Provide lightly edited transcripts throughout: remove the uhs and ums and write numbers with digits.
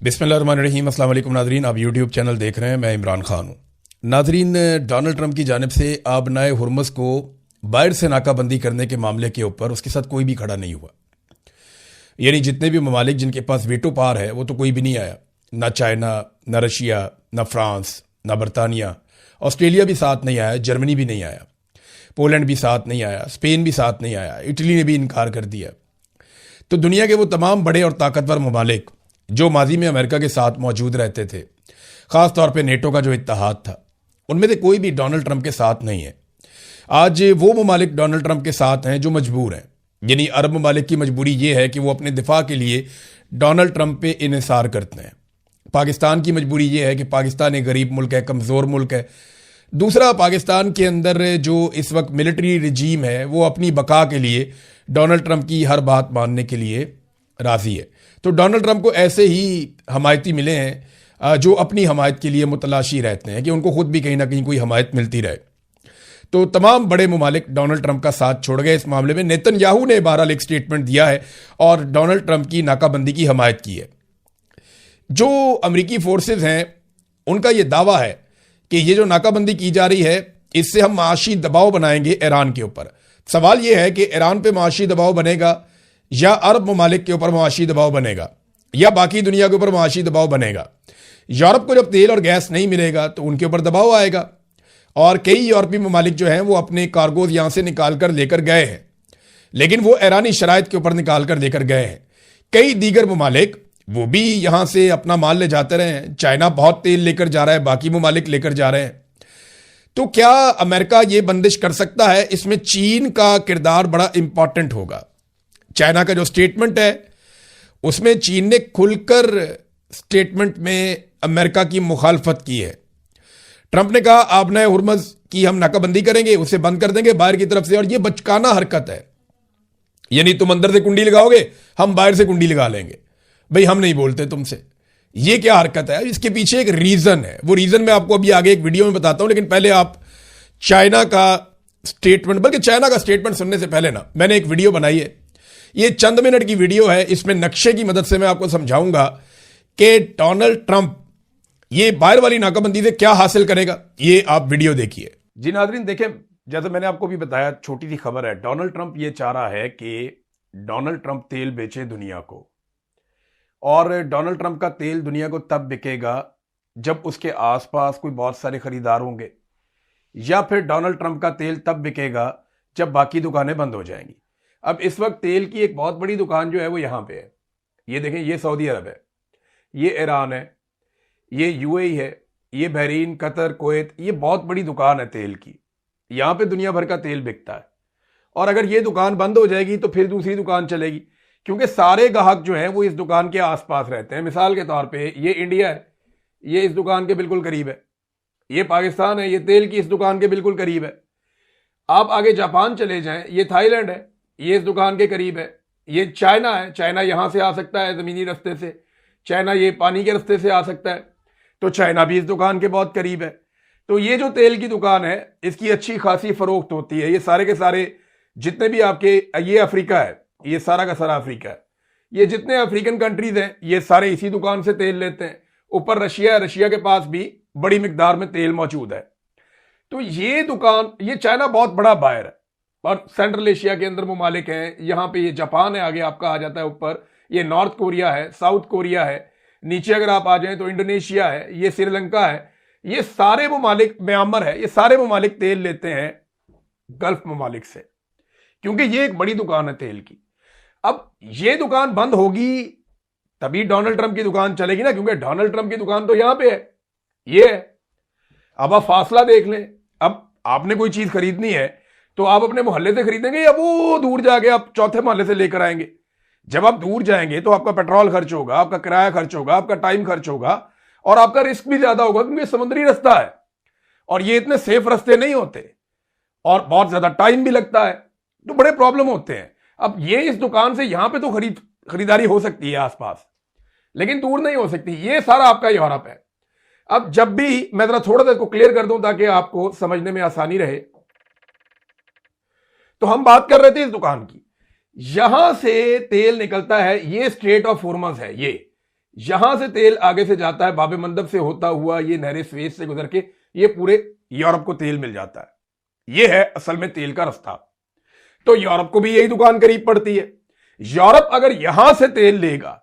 बिस्मिल्लाहिर्रहमानिर्रहीम। अस्सलाम वालेकुम नाजरीन, आप यूट्यूब चैनल देख रहे हैं, मैं इमरान खान हूँ। नाजरीन, डोनाल्ड ट्रंप की जानिब से आबनाए हुर्मुज़ को बाहर से नाकाबंदी करने के मामले के ऊपर उसके साथ कोई भी खड़ा नहीं हुआ। यानी जितने भी ममालिक जिनके पास वेटो पावर है वो तो कोई भी नहीं आया, ना चाइना, ना रशिया, ना फ्रांस, ना बरतानिया, ऑस्ट्रेलिया भी साथ नहीं आया, जर्मनी भी नहीं आया, पोलैंड भी साथ नहीं आया, स्पेन भी साथ नहीं आया, इटली ने भी इनकार कर दिया। तो दुनिया के वो तमाम बड़े और ताकतवर ममालिक जो माजी में अमेरिका के साथ मौजूद रहते थे, ख़ास तौर पे नेटो का जो इत्तेहाद था, उनमें से कोई भी डोनाल्ड ट्रंप के साथ नहीं है। आज वो ममालिक डोनाल्ड ट्रंप के साथ हैं जो मजबूर हैं। यानी अरब ममालिक की मजबूरी ये है कि वो अपने दिफा के लिए डोनाल्ड ट्रंप पे इन्हिसार करते हैं। पाकिस्तान की मजबूरी ये है कि पाकिस्तान एक गरीब मुल्क है, कमज़ोर मुल्क है। दूसरा, पाकिस्तान के अंदर जो इस वक्त मिलिट्री रिजीम है वो अपनी बका के लिए डोनाल्ड ट्रंप की हर बात मानने के लिए राज़ी है। तो डोनाल्ड ट्रंप को ऐसे ही हमायती मिले हैं जो अपनी हमायत के लिए मुतलाशी रहते हैं कि उनको खुद भी कहीं ना कहीं कोई हमायत मिलती रहे। तो तमाम बड़े ममालिक डोनाल्ड ट्रंप का साथ छोड़ गए इस मामले में। नेतन्याहू ने बहरहाल एक स्टेटमेंट दिया है और डोनाल्ड ट्रंप की नाकाबंदी की हमायत की है। जो अमरीकी फोर्सेज हैं उनका यह दावा है कि ये जो नाकाबंदी की जा रही है इससे हम माशी दबाव बनाएंगे ईरान के ऊपर। सवाल यह है कि ईरान पे माशी दबाव बनेगा या अरब ममालिक के ऊपर माशी दबाव बनेगा या बाकी दुनिया के ऊपर माशी दबाव बनेगा। यूरोप को जब तेल और गैस नहीं मिलेगा तो उनके ऊपर दबाव आएगा और कई यूरोपीय ममालिक जो हैं वो अपने कार्गोज यहां से निकाल कर लेकर गए हैं, लेकिन वो ईरानी शराइत के ऊपर निकाल कर लेकर गए हैं। कई दीगर ममालिक वो भी यहां से अपना माल ले जाते रहे हैं। चाइना बहुत तेल लेकर जा रहा है, बाकी ममालिक लेकर जा रहे हैं। तो क्या अमेरिका ये बंदिश कर सकता है? इसमें चीन का किरदार बड़ा इंपॉर्टेंट होगा। चाइना का जो स्टेटमेंट है उसमें चीन ने खुलकर स्टेटमेंट में अमेरिका की मुखालफत की है। ट्रंप ने कहा आबनाए हुर्मुज़ की हम नाकाबंदी करेंगे, उसे बंद कर देंगे बाहर की तरफ से, और यह बचकाना हरकत है। यानी तुम अंदर से कुंडी लगाओगे, हम बाहर से कुंडी लगा लेंगे। भाई हम नहीं बोलते तुमसे। यह क्या हरकत है? इसके पीछे एक रीजन है। वो रीजन मैं आपको अभी आगे एक वीडियो में बताता हूं, लेकिन पहले आप चाइना का स्टेटमेंट, बल्कि चाइना का स्टेटमेंट सुनने से पहले ना, मैंने एक वीडियो बनाई है। ये चंद मिनट की वीडियो है। इसमें नक्शे की मदद से मैं आपको समझाऊंगा कि डोनाल्ड ट्रंप ये बाहर वाली नाकाबंदी से क्या हासिल करेगा। ये आप वीडियो देखिए। जी नाज़रीन, देखें, जैसे मैंने आपको भी बताया, छोटी सी खबर है। डोनाल्ड ट्रंप ये चाह रहा है कि डोनाल्ड ट्रंप तेल बेचे दुनिया को, और डोनाल्ड ट्रंप का तेल दुनिया को तब बिकेगा जब उसके आसपास कोई बहुत सारे खरीदार होंगे, या फिर डोनाल्ड ट्रंप का तेल तब बिकेगा जब बाकी दुकानें बंद हो जाएंगी। अब इस वक्त तेल की एक बहुत बड़ी दुकान जो है वो यहां पे है। ये देखें, ये सऊदी अरब है, ये ईरान है, ये यूएई है, ये बहरीन, कतर, कुवैत। ये बहुत बड़ी दुकान है तेल की। यहां पे दुनिया भर का तेल बिकता है। और अगर ये दुकान बंद हो जाएगी तो फिर दूसरी दुकान चलेगी, क्योंकि सारे ग्राहक जो हैं वो इस दुकान के आसपास रहते हैं। मिसाल के तौर पे ये इंडिया है, ये इस दुकान के बिल्कुल करीब है। ये पाकिस्तान है, ये तेल की इस दुकान के बिल्कुल करीब है। आप आगे जापान चले जाएं, ये थाईलैंड है, ये इस दुकान के करीब है। ये चाइना है, चाइना यहां से आ सकता है जमीनी रास्ते से, चाइना ये पानी के रास्ते से आ सकता है, तो चाइना भी इस दुकान के बहुत करीब है। तो ये जो तेल की दुकान है इसकी अच्छी खासी फरोख्त होती है। ये सारे के सारे जितने भी आपके, ये अफ्रीका है, ये सारा का सारा अफ्रीका है। ये जितने अफ्रीकन कंट्रीज हैं ये सारे इसी दुकान से तेल लेते हैं। ऊपर रशिया है, रशिया के पास भी बड़ी मिकदार में तेल मौजूद है। तो ये दुकान, ये चाइना बहुत बड़ा बायर है, और सेंट्रल एशिया के अंदर ममालिक हैं। यहां पे ये जापान है, आगे आपका आ जाता है ऊपर, ये नॉर्थ कोरिया है, साउथ कोरिया है, नीचे अगर आप आ जाएं तो इंडोनेशिया है, ये श्रीलंका है, ये सारे ममालिक, म्यांमार है, ये सारे ममालिक तेल लेते हैं गल्फ ममालिक से, क्योंकि ये एक बड़ी दुकान है तेल की। अब ये दुकान बंद होगी तभी डोनाल्ड ट्रंप की दुकान चलेगी ना, क्योंकि डोनाल्ड ट्रंप की दुकान तो यहां पे है, ये है। अब आप फासला देख लें। अब आपने कोई चीज खरीदनी है तो आप अपने मोहल्ले से खरीदेंगे या वो दूर जाके आप चौथे मोहल्ले से लेकर आएंगे? जब आप दूर जाएंगे तो आपका पेट्रोल खर्च होगा, आपका किराया खर्च होगा, आपका टाइम खर्च होगा, और आपका रिस्क भी ज्यादा होगा, क्योंकि समुद्री रास्ता है और ये इतने सेफ रास्ते नहीं होते, और बहुत ज्यादा टाइम भी लगता है, तो बड़े प्रॉब्लम होते हैं। अब ये इस दुकान से यहां पे तो खरीदारी हो सकती है आसपास, लेकिन दूर नहीं हो सकती। ये सारा आपका यूरोप है। अब जब भी, मैं जरा थोड़ा सा इसको क्लियर कर दूं ताकि आपको समझने में आसानी रहे, तो हम बात कर रहे थे इस दुकान की। यहां से तेल निकलता है, ये स्ट्रेट ऑफ हॉर्मुज़ है, यहां से तेल आगे से जाता है बाब मंदब से होता हुआ, ये नहर स्वेज से गुजर के ये पूरे यूरोप को तेल मिल जाता है। ये है असल में तेल का रास्ता। तो यूरोप को भी यही दुकान करीब पड़ती है। यूरोप अगर यहां से तेल लेगा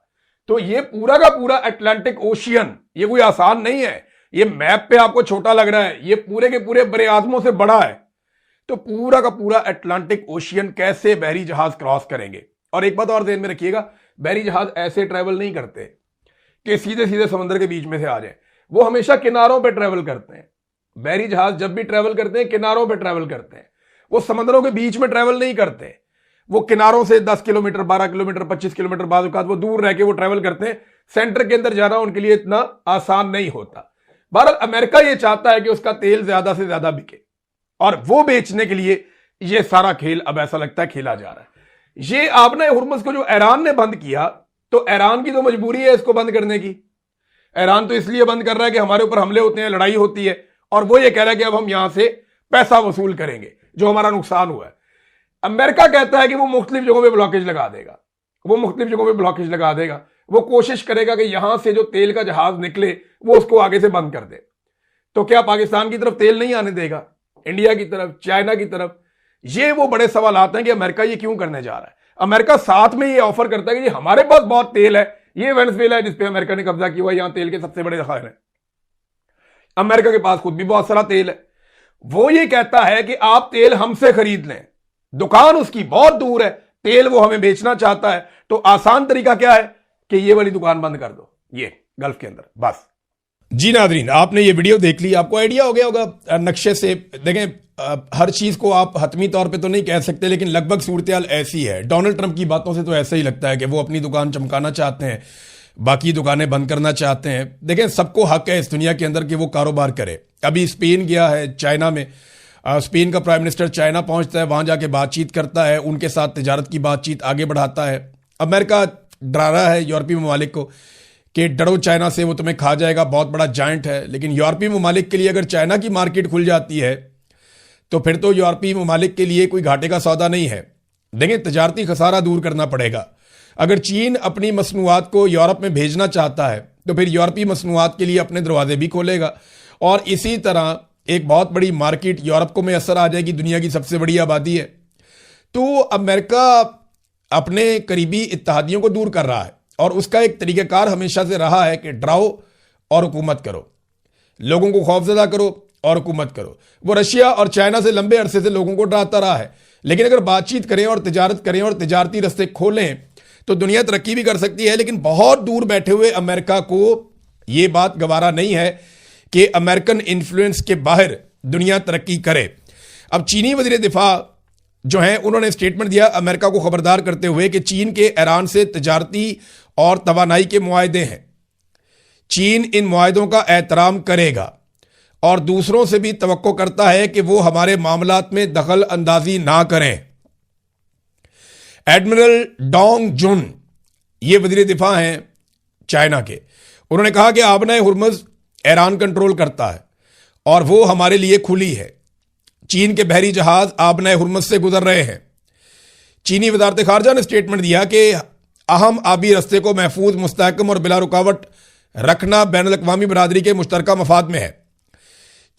तो ये पूरा का पूरा अटलांटिक ओशियन, ये कोई आसान नहीं है। ये मैप पे आपको छोटा लग रहा है, ये पूरे के पूरे बड़े आजमों से बड़ा है। तो पूरा का पूरा अटलांटिक ओशियन कैसे बहरी जहाज क्रॉस करेंगे? और एक बात और ध्यान में रखिएगा, बहरी जहाज ऐसे ट्रेवल नहीं करते कि सीधे सीधे समुद्र के बीच में से आ जाए, वो हमेशा किनारों पे ट्रेवल करते हैं। बहरी जहाज जब भी ट्रेवल करते हैं किनारों पे ट्रेवल करते हैं, वो समुद्रों के बीच में ट्रेवल नहीं करते। वो किनारों से 10 किलोमीटर 12 किलोमीटर 25 किलोमीटर बाद वो दूर रह के वो ट्रेवल करते हैं। सेंटर के अंदर जाना उनके लिए इतना आसान नहीं होता। बहरहाल अमेरिका ये चाहता है कि उसका तेल ज्यादा से ज्यादा बिके, और वो बेचने के लिए ये सारा खेल अब ऐसा लगता है खेला जा रहा है। ये आपने हुर्मुज़ को जो ईरान ने बंद किया, तो ईरान की तो मजबूरी है इसको बंद करने की। ईरान तो इसलिए बंद कर रहा है कि हमारे ऊपर हमले होते हैं, लड़ाई होती है, और वो ये कह रहा है कि अब हम यहां से पैसा वसूल करेंगे जो हमारा नुकसान हुआ है। अमेरिका कहता है कि वो मुख्तलिफ जगहों पे ब्लॉकेज लगा देगा, वो मुख्तलिफ जगहों पे ब्लॉकेज लगा देगा, वो कोशिश करेगा कि यहां से जो तेल का जहाज निकले वो उसको आगे से बंद कर दे। तो क्या पाकिस्तान की तरफ तेल नहीं आने देगा, इंडिया की तरफ, चाइना की तरफ? ये वो बड़े सवाल आते हैं कि अमेरिका ये क्यों करने जा रहा है। अमेरिका साथ में ये ऑफर करता है कि हमारे पास बहुत तेल है, ये वेनेजुएला है जिसपे अमेरिका ने कब्जा किया हुआ है, यहां तेल के सबसे बड़े ज़खायर हैं। अमेरिका के पास खुद भी बहुत सारा तेल है। वो ये कहता है कि आप तेल हमसे खरीद लें, दुकान उसकी बहुत दूर है, तेल वो हमें बेचना चाहता है। तो आसान तरीका क्या है कि ये वाली दुकान बंद कर दो, ये गल्फ के अंदर, बस। जी नादरीन, आपने ये वीडियो देख ली, आपको आइडिया हो गया होगा नक्शे से। देखें, हर चीज को आप हतमी तौर पे तो नहीं कह सकते, लेकिन लगभग सूरत हाल ऐसी है। डोनाल्ड ट्रंप की बातों से तो ऐसा ही लगता है कि वो अपनी दुकान चमकाना चाहते हैं, बाकी दुकानें बंद करना चाहते हैं। देखें, सबको हक है इस दुनिया के अंदर कि वो कारोबार करे। अभी स्पेन गया है, चाइना में, स्पेन का प्राइम मिनिस्टर चाइना पहुंचता है, वहां जाके बातचीत करता है, उनके साथ तिजारत की बातचीत आगे बढ़ाता है। अमेरिका डरा रहा है यूरोपीय ममालिक को कि डरो चाइना से, वो तुम्हें खा जाएगा, बहुत बड़ा जायंट है। लेकिन यूरोपीय ममालिक के लिए अगर चाइना की मार्केट खुल जाती है तो फिर तो यूरोपीय ममालिक के लिए कोई घाटे का सौदा नहीं है। देखें, तजारती खसारा दूर करना पड़ेगा। अगर चीन अपनी मसनूआत को यूरोप में भेजना चाहता है तो फिर यूरोपीय मसनूआत के लिए अपने दरवाजे भी खोलेगा, और इसी तरह एक बहुत बड़ी मार्केट यूरोप को में असर आ जाएगी। दुनिया की सबसे बड़ी आबादी है। तो अमेरिका अपने करीबी इत्तेहादियों को दूर कर रहा है, और उसका एक तरीक़ाकार हमेशा से रहा है कि डराओ और हुकूमत करो, लोगों को खौफजदा करो और हुकूमत करो। वो रशिया और चाइना से लंबे अरसे से लोगों को डराता रहा है, लेकिन अगर बातचीत करें और तिजारत करें और तिजारती रस्ते खोलें तो दुनिया तरक्की भी कर सकती है। लेकिन बहुत दूर बैठे हुए अमेरिका को यह बात गवारा नहीं है कि अमेरिकन इन्फ्लुएंस के बाहर दुनिया तरक्की करे। अब चीनी वज़ीर दिफा जो हैं, उन्होंने स्टेटमेंट दिया अमेरिका को खबरदार करते हुए कि चीन के ईरान से तिजारती और तवानाई के मुआहदे हैं, चीन इन मुआहदों का एहतराम करेगा और दूसरों से भी तवक्को करता है कि वो हमारे मामलात में दखल अंदाजी ना करें। एडमिरल डोंग जुन, ये वज़ीर दिफा हैं चाइना के, उन्होंने कहा कि आबनाए हुर्मुज़ ईरान कंट्रोल करता है और वो हमारे लिए खुली है। चीन के बहरी जहाज आबनाए हुर्मुज़ से गुजर रहे हैं। चीनी वज़ारत ख़ारजा ने स्टेटमेंट दिया कि अहम आबी रस्ते को महफूज, मुस्तहकम और बिला रुकावट रखना बैनुल अक़वामी बरादरी के मुश्तरका मफाद में है।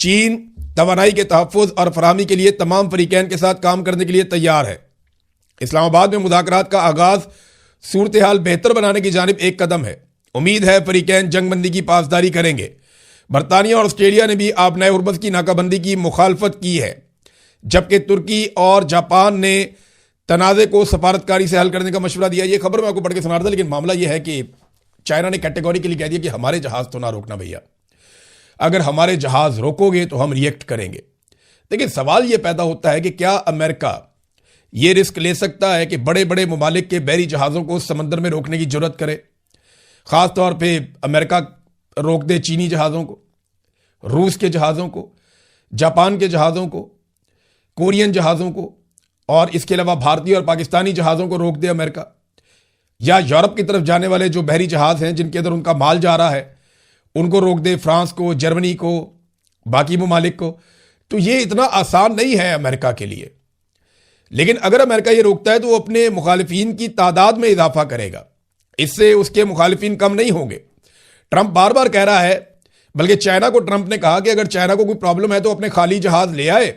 चीन तवानाई के तहफ़्फ़ुज़ और फराहमी के लिए तमाम फ़रीक़ैन के साथ काम करने के लिए तैयार है। इस्लामाबाद में मुज़ाकरात का आगाज़ सूरत हाल बेहतर बनाने की जानिब एक कदम है। उम्मीद है फ़रीक़ैन जंगबंदी की पासदारी करेंगे। बरतानिया और ऑस्ट्रेलिया ने भी आबनाए हुर्मुज़ की नाकाबंदी की मुखालफत की है, जबकि तुर्की और जापान ने तनाज़े को सफारतकारी से हल करने का मशवरा दिया। ये खबर मैं आपको पढ़ के सुना रहा था, लेकिन मामला यह है कि चाइना ने कैटेगोरिकली कह दिया कि हमारे जहाज़ तो ना रोकना भैया, अगर हमारे जहाज़ रोकोगे तो हम रिएक्ट करेंगे। लेकिन सवाल यह पैदा होता है कि क्या अमेरिका ये रिस्क ले सकता है कि बड़े बड़े ममालिक के बहरी जहाज़ों को समंदर में रोकने की जरूरत करे? ख़ास तौर पे अमेरिका रोक दे चीनी जहाज़ों को, रूस के जहाज़ों को, जापान के जहाज़ों को, कोरियन जहाज़ों को, और इसके अलावा भारतीय और पाकिस्तानी जहाज़ों को रोक दे अमेरिका, या यूरोप की तरफ जाने वाले जो बहरी जहाज़ हैं जिनके अंदर उनका माल जा रहा है उनको रोक दे, फ्रांस को, जर्मनी को, बाकी ममालिक को। तो ये इतना आसान नहीं है अमेरिका के लिए। लेकिन अगर अमेरिका ये रोकता है तो वो अपने मुखालिफिन की तादाद में इजाफा करेगा। इससे उसके मुखालिफिन कम नहीं होंगे। ट्रंप बार बार कह रहा है, बल्कि चाइना को ट्रंप ने कहा कि अगर चाइना को कोई प्रॉब्लम है तो अपने खाली जहाज ले आए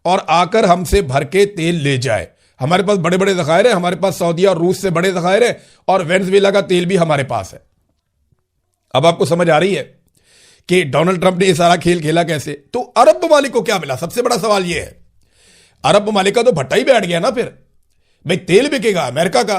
और आकर हमसे भर के तेल ले जाए। हमारे पास बड़े बड़े ज़खायर हैं, हमारे पास सऊदी और रूस से बड़े ज़खायर हैं और वेनेजुएला का तेल भी हमारे पास है। अब आपको समझ आ रही है कि डोनाल्ड ट्रंप ने यह सारा खेल खेला कैसे। तो अरब ममालिक को क्या मिला? सबसे बड़ा सवाल यह है, अरब ममालिक का तो भट्टा ही बैठ गया ना। फिर भाई तेल बिकेगा अमेरिका का,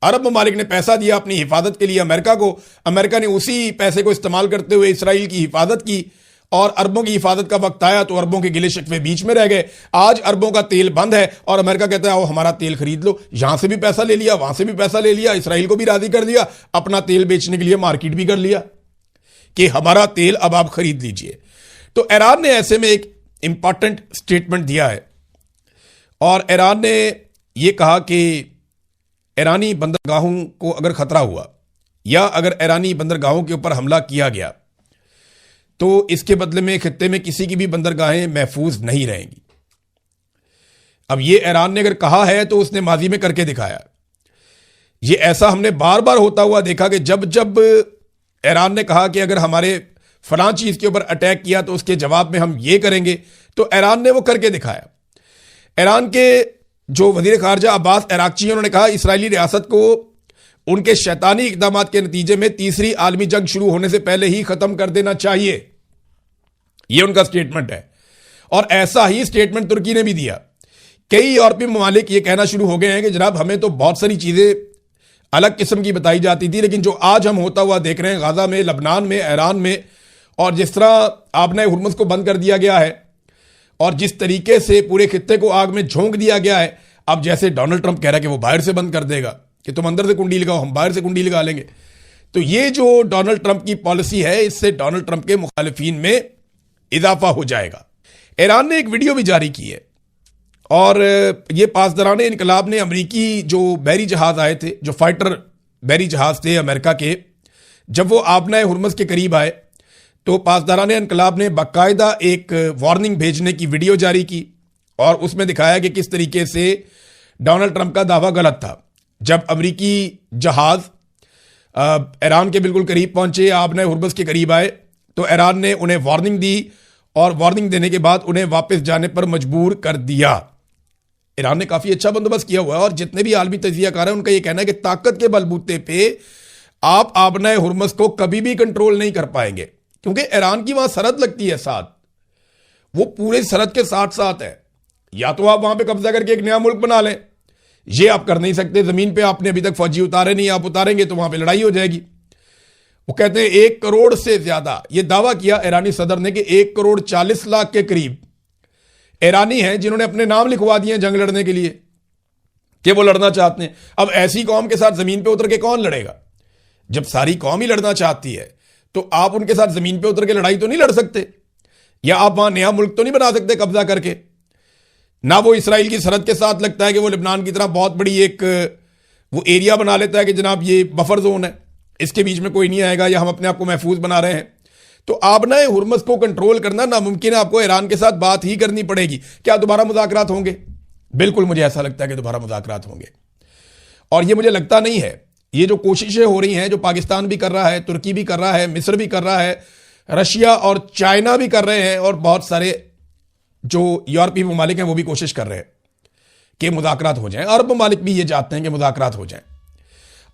अरब ममालिक ने पैसा दिया अपनी हिफाजत के लिए अमेरिका को, अमेरिका ने उसी पैसे को इस्तेमाल करते हुए इसराइल की हिफाजत की, और अरबों की हिफाजत का वक्त आया तो अरबों के गिले शिकवे बीच में रह गए। आज अरबों का तेल बंद है और अमेरिका कहता है आओ हमारा तेल खरीद लो। यहां से भी पैसा ले लिया, वहां से भी पैसा ले लिया, इसराइल को भी राजी कर दिया, अपना तेल बेचने के लिए मार्केट भी कर लिया कि हमारा तेल अब आप खरीद लीजिए। तो ईरान ने ऐसे में एक इंपॉर्टेंट स्टेटमेंट दिया है और ईरान ने यह कहा कि ईरानी बंदरगाहों को अगर खतरा हुआ या अगर ईरानी बंदरगाहों के ऊपर हमला किया गया तो इसके बदले में खित्ते में किसी की भी बंदरगाहें महफूज नहीं रहेंगी। अब यह ईरान ने अगर कहा है तो उसने माजी में करके दिखाया। यह ऐसा हमने बार बार होता हुआ देखा कि जब जब ईरान ने कहा कि अगर हमारे फलां चीज के ऊपर अटैक किया तो उसके जवाब में हम ये करेंगे, तो ईरान ने वो करके दिखाया। ईरान के जो वजीर खारजा अब्बास अराक्ची उन्होंने कहा इस्राएली रियासत को उनके शैतानी इकदामात के नतीजे में तीसरी आलमी जंग शुरू होने से पहले ही खत्म कर देना चाहिए। यह उनका स्टेटमेंट है और ऐसा ही स्टेटमेंट तुर्की ने भी दिया। कई यूरोपीय ममालिक यह कहना शुरू हो गए हैं कि जनाब हमें तो बहुत सारी चीजें अलग किस्म की बताई जाती थी, लेकिन जो आज हम होता हुआ देख रहे हैं गाजा में, लबनान में, ईरान में, और जिस तरह आबना हुर्मुज़ को बंद कर दिया गया है और जिस तरीके से पूरे खित्ते को आग में झोंक दिया गया है, अब जैसे डोनाल्ड ट्रंप कह रहा है कि वो बाहर से बंद कर देगा कि तुम अंदर से कुंडी लगाओ, हम बाहर से कुंडी लगा लेंगे। तो ये जो डोनाल्ड ट्रंप की पॉलिसी है, इससे डोनाल्ड ट्रंप के मुखालिफिन में इजाफा हो जाएगा। ईरान ने एक वीडियो भी जारी की है और ये पासदाराने इनकलाब ने अमरीकी जो बहरी जहाज आए थे, जो फाइटर बहरी जहाज थे अमेरिका के, जब वो आबना हुर्मुज़ के करीब आए तो पासदाराने इनकलाब ने बाकायदा एक वार्निंग भेजने की वीडियो जारी की और उसमें दिखाया कि किस तरीके से डोनाल्ड ट्रंप का दावा गलत था। जब अमरीकी जहाज ईरान के बिल्कुल करीब पहुंचे, आबना हुर्मुज़ के करीब आए, तो ईरान ने उन्हें वार्निंग दी और वार्निंग देने के बाद उन्हें वापस जाने पर मजबूर कर दिया। ईरान ने काफी अच्छा बंदोबस्त किया हुआ है और जितने भी आलमी तजियाकार हैं उनका यह कहना है कि ताकत के बलबूते पे आप आबना हुर्मुज़ को कभी भी कंट्रोल नहीं कर पाएंगे, क्योंकि ईरान की वहां सरहद लगती है साथ, वो पूरे सरहद के साथ साथ है। या तो आप वहां पे कब्जा करके एक नया मुल्क बना लें, ये आप कर नहीं सकते। जमीन पे आपने अभी तक फौजी उतारे नहीं, आप उतारेंगे तो वहां पे लड़ाई हो जाएगी। वो कहते हैं 1 करोड़ से ज्यादा, ये दावा किया ईरानी सदर ने कि 1 करोड़ 40 लाख के करीब ईरानी हैं जिन्होंने अपने नाम लिखवा दिए जंग लड़ने के लिए कि वो लड़ना चाहते हैं। अब ऐसी कौम के साथ जमीन पे उतर के कौन लड़ेगा? जब सारी कौम ही लड़ना चाहती है तो आप उनके साथ जमीन पे उतर के लड़ाई तो नहीं लड़ सकते, या आप वहां नया मुल्क तो नहीं बना सकते कब्जा करके। ना वो इसराइल की सरहद के साथ लगता है कि वो लेबनान की तरह बहुत बड़ी एक वो एरिया बना लेता है कि जनाब ये बफर जोन है, इसके बीच में कोई नहीं आएगा, या हम अपने आप को महफूज बना रहे हैं। तो आबना हुर्मुज़ को कंट्रोल करना नामुमकिन है, आपको ईरान के साथ बात ही करनी पड़ेगी। क्या दोबारा मुज़ाकरात होंगे? बिल्कुल मुझे ऐसा लगता है कि दोबारा मुज़ाकरात होंगे, और ये मुझे लगता नहीं है। ये जो कोशिशें हो रही हैं, जो पाकिस्तान भी कर रहा है, तुर्की भी कर रहा है, मिस्र भी कर रहा है, रशिया और चाइना भी कर रहे हैं, और बहुत सारे जो यूरोपीय ममालिक हैं वो भी कोशिश कर रहे हैं कि मुज़ाकरात हो जाएं। अरब ममालिक भी ये चाहते हैं कि मुज़ाकरात हो जाएं।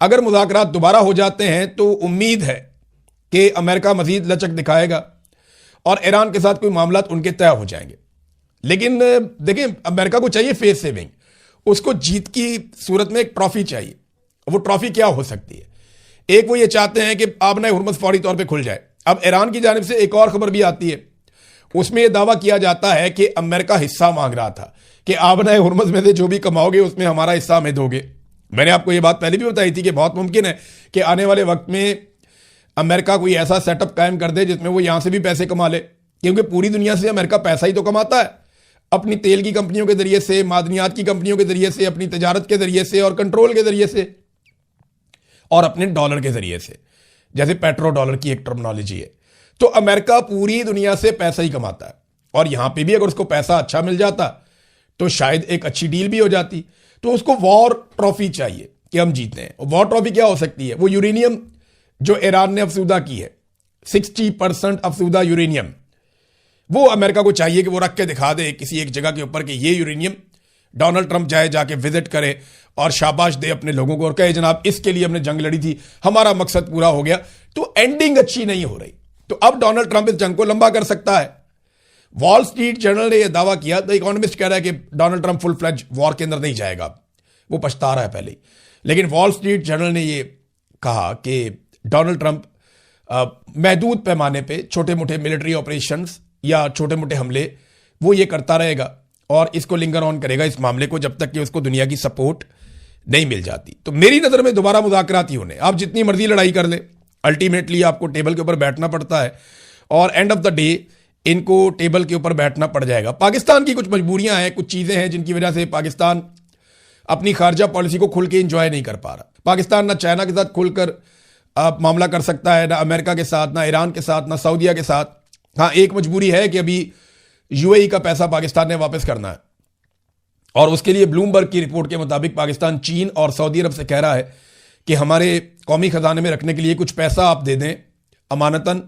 अगर मुज़ाकरात दोबारा हो जाते हैं तो उम्मीद है कि अमेरिका मजीद लचक दिखाएगा और ईरान के साथ कोई मामला उनके तय हो जाएंगे। लेकिन देखिए, अमेरिका को चाहिए फेस सेविंग, उसको जीत की सूरत में एक ट्रॉफी चाहिए। वो ट्रॉफी क्या हो सकती है? एक, वो ये चाहते हैं कि आबना हुर्मुज़ फौरी तौर पे खुल जाए। अब ईरान की जानिब से एक और खबर भी आती है, उसमें यह दावा किया जाता है कि अमेरिका हिस्सा मांग रहा था कि आबना हुर्मुज़ में से जो भी कमाओगे उसमें हमारा हिस्सा हमें दोगे। मैंने आपको यह बात पहले भी बताई थी कि बहुत मुमकिन है कि आने वाले वक्त में अमेरिका कोई ऐसा सेटअप कायम कर दे जिसमें वो यहां से भी पैसे कमा ले, क्योंकि पूरी दुनिया से अमेरिका पैसा ही तो कमाता है, अपनी तेल की कंपनियों के जरिए से, मादनियात की कंपनियों के जरिए से, अपनी तजारत के जरिए से और कंट्रोल के जरिए से, और अपने डॉलर के जरिए से, जैसे पेट्रो डॉलर की एक टर्मिनोलॉजी है। तो अमेरिका पूरी दुनिया से पैसा ही कमाता है, और यहां पे भी अगर उसको पैसा अच्छा मिल जाता तो शायद एक अच्छी डील भी हो जाती। तो उसको वॉर ट्रॉफी चाहिए, कि हम जीते हैं। वॉर ट्रॉफी क्या हो सकती है? वो यूरेनियम जो ईरान ने अफसूदा की है, 60% अफसूदा यूरेनियम, वो अमेरिका को चाहिए कि वो रख के दिखा दे किसी एक जगह के ऊपर कि ये यूरेनियम, डोनाल्ड ट्रंप जाए जाके विजिट करे और शाबाश दे अपने लोगों को और कहे जनाब इसके लिए हमने जंग लड़ी थी, हमारा मकसद पूरा हो गया। तो एंडिंग अच्छी नहीं हो रही। तो अब डोनाल्ड ट्रंप इस जंग को लंबा कर सकता है। वॉल स्ट्रीट जर्नल ने यह दावा किया, द इकोनॉमिस्ट कह रहा है कि Donald Trump full fledge war के अंदर नहीं जाएगा, वो पछता रहा है पहले ही। लेकिन वॉल स्ट्रीट जर्नल ने यह कहा कि डोनाल्ड ट्रंप महदूद पैमाने पे छोटे मोटे मिलिट्री ऑपरेशंस या छोटे मोटे हमले वो ये करता रहेगा और इसको लिंगर ऑन करेगा इस मामले को जब तक कि उसको दुनिया की सपोर्ट नहीं मिल जाती। तो मेरी नज़र में दोबारा मुज़ाकरात ही होने, आप जितनी मर्जी लड़ाई कर ले, अल्टीमेटली आपको टेबल के ऊपर बैठना पड़ता है और एंड ऑफ द डे इनको टेबल के ऊपर बैठना पड़ जाएगा। पाकिस्तान की कुछ मजबूरियां हैं, कुछ चीज़ें हैं जिनकी वजह से पाकिस्तान अपनी खारजा पॉलिसी को खुल के इंजॉय नहीं कर पा रहा। पाकिस्तान ना चाइना के साथ खुलकर मामला कर सकता है, ना अमेरिका के साथ, ना ईरान के साथ, ना सऊदीया के साथ। हाँ, एक मजबूरी है कि अभी यूएई का पैसा पाकिस्तान ने वापस करना है और उसके लिए ब्लूमबर्ग की रिपोर्ट के मुताबिक पाकिस्तान चीन और सऊदी अरब से कह रहा है कि हमारे कौमी खजाने में रखने के लिए कुछ पैसा आप दे दें अमानतन,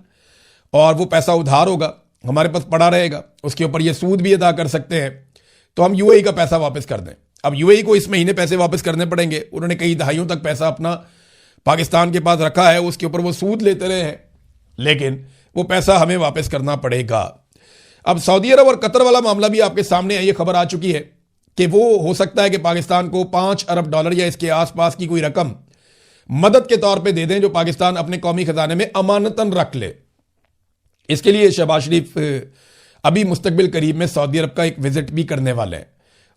और वो पैसा उधार होगा, हमारे पास पड़ा रहेगा, उसके ऊपर ये सूद भी अदा कर सकते हैं, तो हम यूएई का पैसा वापस कर दें। अब यूएई को इस महीने पैसे वापस करने पड़ेंगे। उन्होंने कई दहाइयों तक पैसा अपना पाकिस्तान के पास रखा है, उसके ऊपर वो सूद लेते रहे हैं, लेकिन वो पैसा हमें वापस करना पड़ेगा। अब सऊदी अरब और कतर वाला मामला भी आपके सामने है। ये खबर आ चुकी है कि वो हो सकता है कि पाकिस्तान को $5 अरब या इसके आसपास की कोई रकम मदद के तौर पे दे दें जो पाकिस्तान अपने कौमी खजाने में अमानतन रख ले। इसके लिए शहबाज शरीफ अभी मुस्तकबिल करीब में सऊदी अरब का एक विजिट भी करने वाले हैं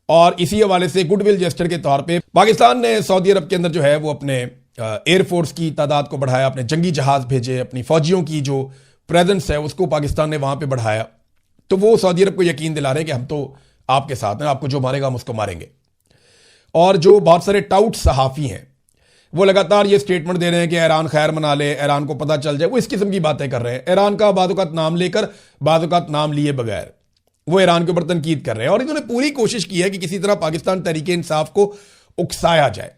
और इसी हवाले से गुडविल जेस्टर के तौर पे पाकिस्तान ने सऊदी अरब के अंदर जो है वो अपने एयरफोर्स की तादाद को बढ़ाया, अपने जंगी जहाज भेजे, अपनी फौजियों की जो प्रेजेंस है उसको पाकिस्तान ने वहां पे बढ़ाया। तो वो सऊदी अरब को यकीन दिला रहे हैं कि हम तो आपके साथ हैं, आपको जो मारेगा हम उसको मारेंगे। और जो बहुत सारे टाउट सहाफ़ी हैं वो लगातार ये स्टेटमेंट दे रहे हैं कि ईरान खैर मना ले, ईरान को पता चल जाए, वो इस किस्म की बातें कर रहे हैं। ईरान का बाज़-औक़ात नाम लेकर, बाज़-औक़ात नाम लिए बगैर वो ईरान के ऊपर तनकीद कर रहे हैं और इन्होंने पूरी कोशिश की है कि किसी तरह पाकिस्तान तहरीके इंसाफ को उकसाया जाए।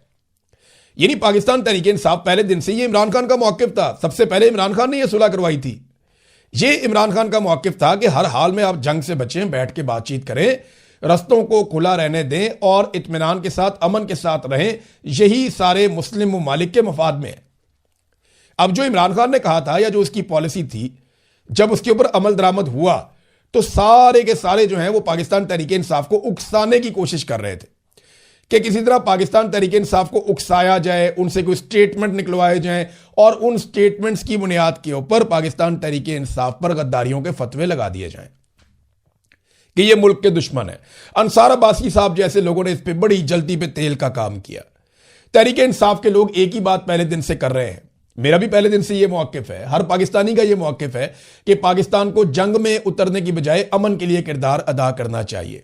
यानी पाकिस्तान तहरीके इंसाफ पहले दिन से ये इमरान खान का मौक़िफ़ था, सबसे पहले इमरान खान ने यह सुलह करवाई थी। ये इमरान खान का मौक़िफ़ था कि हर हाल में आप जंग से बचें, बैठ के बातचीत करें, रस्तों को खुला रहने दें और इत्मीनान के साथ, अमन के साथ रहें। यही सारे मुस्लिम ममालिक के मफाद में है। अब जो इमरान खान ने कहा था या जो उसकी पॉलिसी थी, जब उसके ऊपर अमल दरामद हुआ तो सारे के सारे जो हैं वो पाकिस्तान तहरीके इंसाफ को उकसाने की कोशिश कर रहे थे कि किसी तरह पाकिस्तान तहरीके इंसाफ को उकसाया जाए, उनसे कोई स्टेटमेंट निकलवाए जाएं और उन स्टेटमेंट्स की बुनियाद के ऊपर पाकिस्तान तहरीके इंसाफ पर गद्दारियों के फतवे लगा दिए जाएं कि ये मुल्क के दुश्मन है। अंसार अब्बासी साहब जैसे लोगों ने इस पर बड़ी जल्दी पे तेल का काम किया। तहरीके इंसाफ के लोग एक ही बात पहले दिन से कर रहे हैं, मेरा भी पहले दिन से ये मौक़िफ़ है, हर पाकिस्तानी का ये मौक़िफ़ है कि पाकिस्तान को जंग में उतरने की बजाय अमन के लिए किरदार अदा करना चाहिए।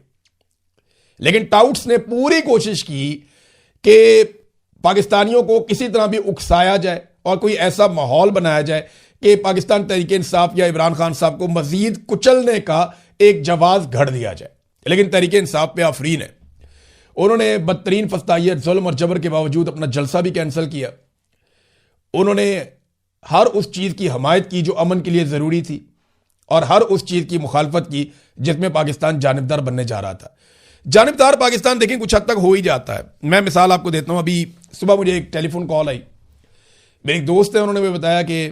लेकिन टाउट्स ने पूरी कोशिश की कि पाकिस्तानियों को किसी तरह भी उकसाया जाए और कोई ऐसा माहौल बनाया जाए कि पाकिस्तान तहरीके इंसाफ या इमरान खान साहब को मजीद कुचलने का एक जवाब घड़ दिया जाए। लेकिन तहरीके इंसाफ पे आफरीन है, उन्होंने बदतरीन फस्तायत, जुल्म और जबर के बावजूद अपना जलसा भी कैंसिल किया। उन्होंने हर उस चीज़ की हमायत की जो अमन के लिए ज़रूरी थी और हर उस चीज़ की मुखालफत की जिसमें पाकिस्तान जानिबदार बनने जा रहा था। जानिबदार पाकिस्तान देखें कुछ हद तक हो ही जाता है। मैं मिसाल आपको देता हूं। अभी सुबह मुझे एक टेलीफोन कॉल आई, मेरे एक दोस्त है, उन्होंने मुझे बताया कि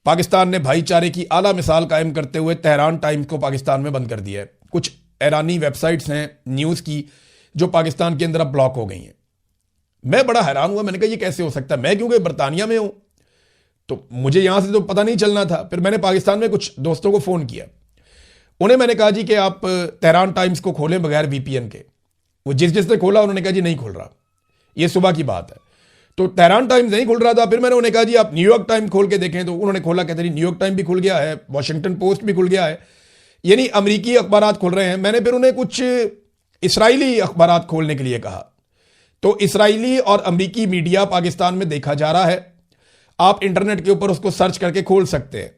पाकिस्तान ने भाईचारे की आला मिसाल कायम करते हुए तेहरान टाइम्स को पाकिस्तान में बंद कर दिया है। कुछ ईरानी वेबसाइट्स हैं न्यूज़ की जो पाकिस्तान के अंदर अब ब्लॉक हो गई हैं। मैं बड़ा हैरान हुआ, मैंने कहा ये कैसे हो सकता है। मैं क्योंकि बरतानिया में हूं तो मुझे यहां से तो पता नहीं चलना था। फिर मैंने पाकिस्तान में कुछ दोस्तों को फ़ोन किया, उन्हें मैंने कहा जी कि आप तेहरान टाइम्स को खोलें बगैर वीपीएन के। वो जिसने खोला उन्होंने कहा जी नहीं खुल रहा, ये सुबह की बात है। तो तेहरान टाइम्स नहीं खुल रहा था। फिर मैंने उन्हें कहा जी आप न्यूयॉर्क टाइम्स खोल के देखें, तो उन्होंने खोला, कहते नहीं न्यूयॉर्क टाइम्स भी खुल गया है, वॉशिंगटन पोस्ट भी खुल गया है, यानी अमरीकी अखबार खुल रहे हैं। मैंने फिर उन्हें कुछ इसराइली अखबार खोलने के लिए कहा। तो इसराइली और अमरीकी मीडिया पाकिस्तान में देखा जा रहा है, आप इंटरनेट के ऊपर उसको सर्च करके खोल सकते हैं।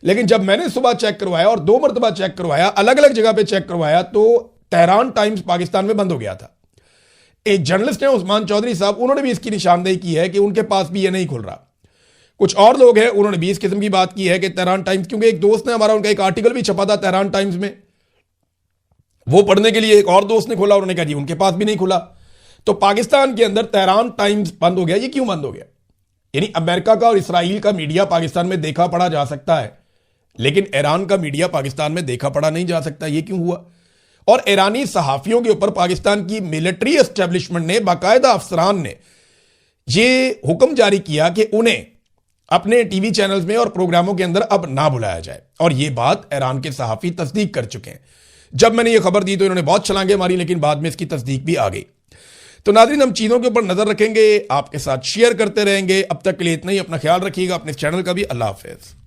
लेकिन जब मैंने सुबह चेक करवाया और 2 मरतबा चेक करवाया, अलग अलग जगह पे चेक करवाया, तो तेहरान टाइम्स पाकिस्तान में बंद हो गया था। एक जर्नलिस्ट है उस्मान चौधरी साहब, उन्होंने भी इसकी निशानदेही की है कि उनके पास भी ये नहीं खुल रहा। कुछ और लोग हैं, उन्होंने भी इस किस्म की बात की है कि तेहरान टाइम्स, क्योंकि एक दोस्त ने हमारा, उनका एक आर्टिकल भी छपा था तेहरान टाइम्स में, वो पढ़ने के लिए एक और दोस्त ने खोला, उन्होंने कहा जी उनके पास भी नहीं खुला। तो पाकिस्तान के अंदर तेहरान टाइम्स बंद हो गया। ये क्यों बंद हो गया? यानी अमेरिका का और इसराइल का मीडिया पाकिस्तान में देखा पढ़ा जा सकता है, लेकिन ईरान का मीडिया पाकिस्तान में देखा पढ़ा नहीं जा सकता। ये क्यों हुआ? और ईरानी सहाफियों के ऊपर पाकिस्तान की मिलिट्री एस्टेब्लिशमेंट ने, बाकायदा अफसरान ने ये हुक्म जारी किया कि उन्हें अपने टीवी चैनल्स में और प्रोग्रामों के अंदर अब ना बुलाया जाए। और ये बात ईरान के सहाफी तस्दीक कर चुके हैं। जब मैंने ये खबर दी तो इन्होंने बहुत छलांगे मारी, लेकिन बाद में इसकी तस्दीक भी आ गई। तो नाज़रीन, हम चीज़ों के ऊपर नजर रखेंगे, आपके साथ शेयर करते रहेंगे। अब तक के लिए इतना ही। अपना ख्याल रखिएगा, अपने चैनल का भी। अल्लाह हाफिज़।